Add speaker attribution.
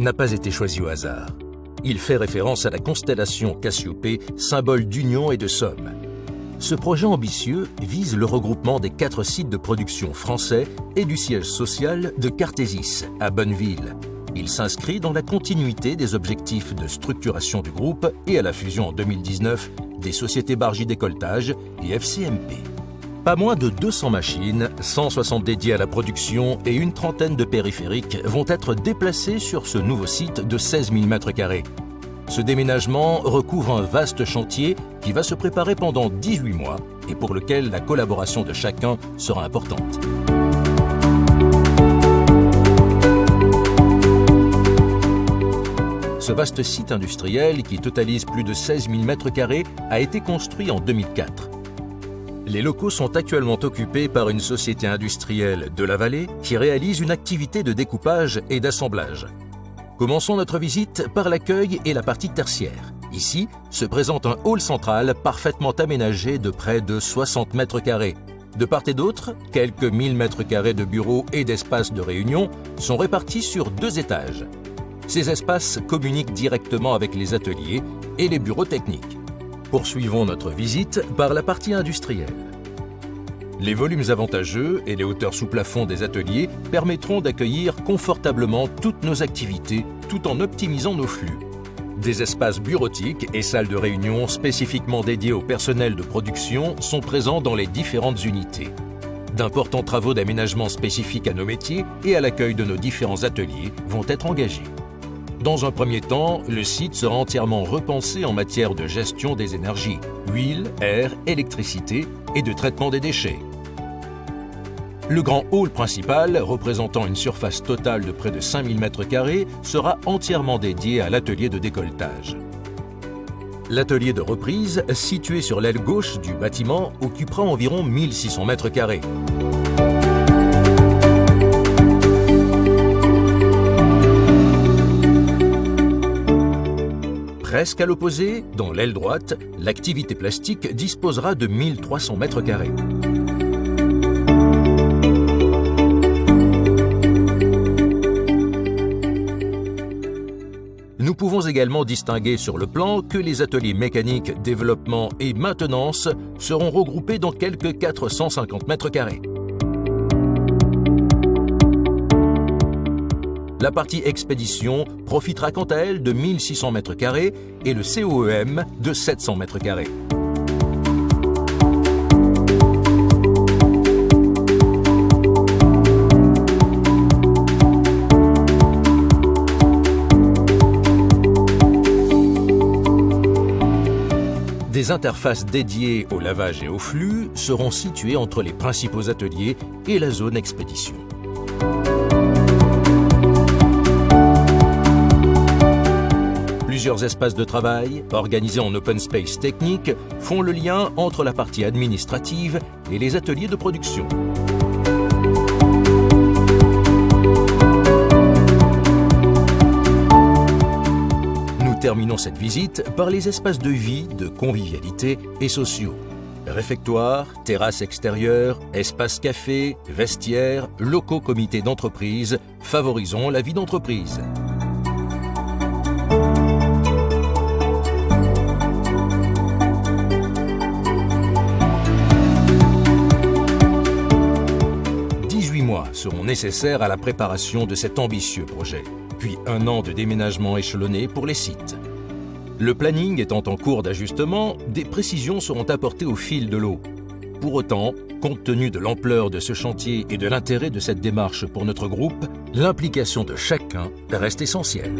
Speaker 1: n'a pas été choisi au hasard. Il fait référence à la constellation Cassiopée, symbole d'union et de somme. Ce projet ambitieux vise le regroupement des 4 sites de production français et du siège social de Cartésis, à Bonneville. Il s'inscrit dans la continuité des objectifs de structuration du groupe et à la fusion en 2019 des sociétés Bargy Décolletage et FCMP. Pas moins de 200 machines, 160 dédiées à la production et une trentaine de périphériques vont être déplacés sur ce nouveau site de 16 000 m². Ce déménagement recouvre un vaste chantier qui va se préparer pendant 18 mois et pour lequel la collaboration de chacun sera importante. Ce vaste site industriel, qui totalise plus de 16 000 m², a été construit en 2004. Les locaux sont actuellement occupés par une société industrielle de la vallée qui réalise une activité de découpage et d'assemblage. Commençons notre visite par l'accueil et la partie tertiaire. Ici se présente un hall central parfaitement aménagé de près de 60 m². De part et d'autre, quelques 1000 m² de bureaux et d'espaces de réunion sont répartis sur 2 étages. Ces espaces communiquent directement avec les ateliers et les bureaux techniques. Poursuivons notre visite par la partie industrielle. Les volumes avantageux et les hauteurs sous plafond des ateliers permettront d'accueillir confortablement toutes nos activités tout en optimisant nos flux. Des espaces bureautiques et salles de réunion spécifiquement dédiés au personnel de production sont présents dans les différentes unités. D'importants travaux d'aménagement spécifiques à nos métiers et à l'accueil de nos différents ateliers vont être engagés. Dans un premier temps, le site sera entièrement repensé en matière de gestion des énergies, huile, air, électricité et de traitement des déchets. Le grand hall principal, représentant une surface totale de près de 5000 m², sera entièrement dédié à l'atelier de décolletage. L'atelier de reprise, situé sur l'aile gauche du bâtiment, occupera environ 1600 m². Presque à l'opposé, dans l'aile droite, l'activité plastique disposera de 1300 m². Nous pouvons également distinguer sur le plan que les ateliers mécanique, développement et maintenance seront regroupés dans quelques 450 m². La partie expédition profitera quant à elle de 1600 m² et le COEM de 700 m². Des interfaces dédiées au lavage et au flux seront situées entre les principaux ateliers et la zone expédition. Plusieurs espaces de travail, organisés en open space technique, font le lien entre la partie administrative et les ateliers de production. Nous terminons cette visite par les espaces de vie, de convivialité et sociaux. Réfectoires, terrasses extérieures, espaces café, vestiaires, locaux comités d'entreprise, favorisons la vie d'entreprise. Seront nécessaires à la préparation de cet ambitieux projet, puis 1 an de déménagement échelonné pour les sites. Le planning étant en cours d'ajustement, des précisions seront apportées au fil de l'eau. Pour autant, compte tenu de l'ampleur de ce chantier et de l'intérêt de cette démarche pour notre groupe, l'implication de chacun reste essentielle.